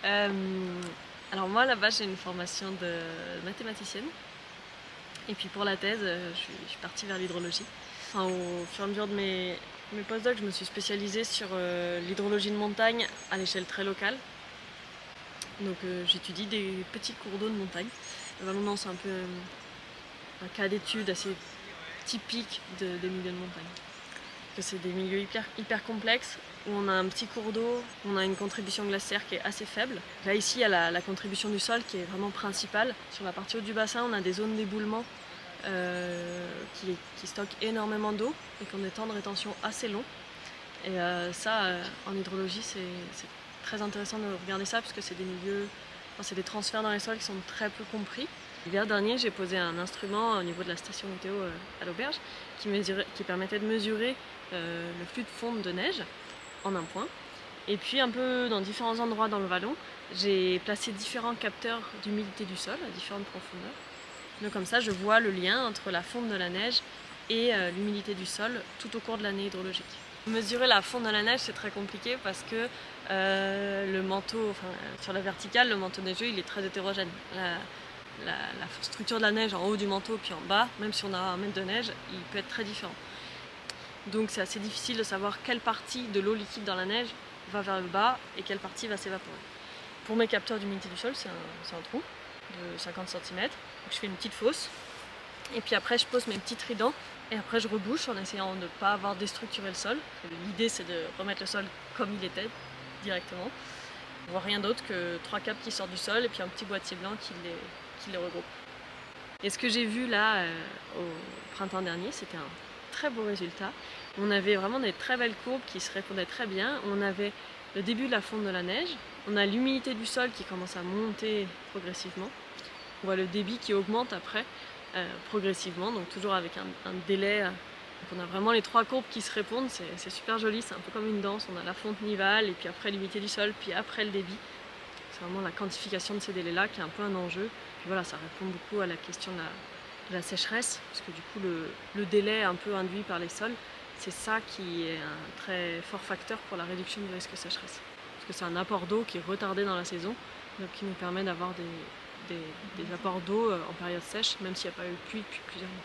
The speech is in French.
Euh, alors moi là-bas j'ai une formation de mathématicienne et puis pour la thèse je suis partie vers l'hydrologie. Enfin, au fur et à mesure de mes postdocs je me suis spécialisée sur l'hydrologie de montagne à l'échelle très locale. Donc j'étudie des petits cours d'eau de montagne. Le Vallon c'est un peu un cas d'étude assez typique des milieux de montagne. Que c'est des milieux hyper complexes où on a un petit cours d'eau, on a une contribution glaciaire qui est assez faible. Là ici il y a la contribution du sol qui est vraiment principale. Sur la partie haute du bassin on a des zones d'éboulement qui stockent énormément d'eau et qui ont des temps de rétention assez longs. Et en hydrologie c'est très intéressant de regarder ça parce que c'est des milieux, enfin, c'est des transferts dans les sols qui sont très peu compris. L'hiver dernier, j'ai posé un instrument au niveau de la station météo à l'auberge qui permettait de mesurer le flux de fonte de neige en un point. Et puis un peu dans différents endroits dans le vallon, j'ai placé différents capteurs d'humidité du sol à différentes profondeurs. Donc comme ça, je vois le lien entre la fonte de la neige et l'humidité du sol tout au cours de l'année hydrologique. Mesurer la fonte de la neige, c'est très compliqué parce que le manteau, sur la verticale, le manteau neigeux, il est très hétérogène. La structure de la neige en haut du manteau puis en bas, même si on a 1 mètre de neige, il peut être très différent. Donc c'est assez difficile de savoir quelle partie de l'eau liquide dans la neige va vers le bas et quelle partie va s'évaporer. Pour mes capteurs d'humidité du sol, c'est un trou de 50 cm. Donc je fais une petite fosse et puis après je pose mes petits tridents et après je rebouche en essayant de ne pas avoir déstructuré le sol. L'idée c'est de remettre le sol comme il était directement. On voit rien d'autre que 3 câbles qui sortent du sol et puis un petit boîtier blanc qui les regroupe. Et ce que j'ai vu là au printemps dernier, c'était un très beau résultat. On avait vraiment des très belles courbes qui se répondaient très bien. On avait le début de la fonte de la neige. On a l'humidité du sol qui commence à monter progressivement. On voit le débit qui augmente après progressivement, donc toujours avec un délai. Donc on a vraiment les 3 courbes qui se répondent, c'est super joli, c'est un peu comme une danse. On a la fonte nivale et puis après l'humidité du sol, puis après le débit. C'est vraiment la quantification de ces délais-là qui est un peu un enjeu. Puis voilà, ça répond beaucoup à la question de la sécheresse, parce que du coup le délai un peu induit par les sols, c'est ça qui est un très fort facteur pour la réduction du risque sécheresse. Parce que c'est un apport d'eau qui est retardé dans la saison, donc qui nous permet d'avoir des apports d'eau en période sèche, même s'il n'y a pas eu de pluie depuis plusieurs mois.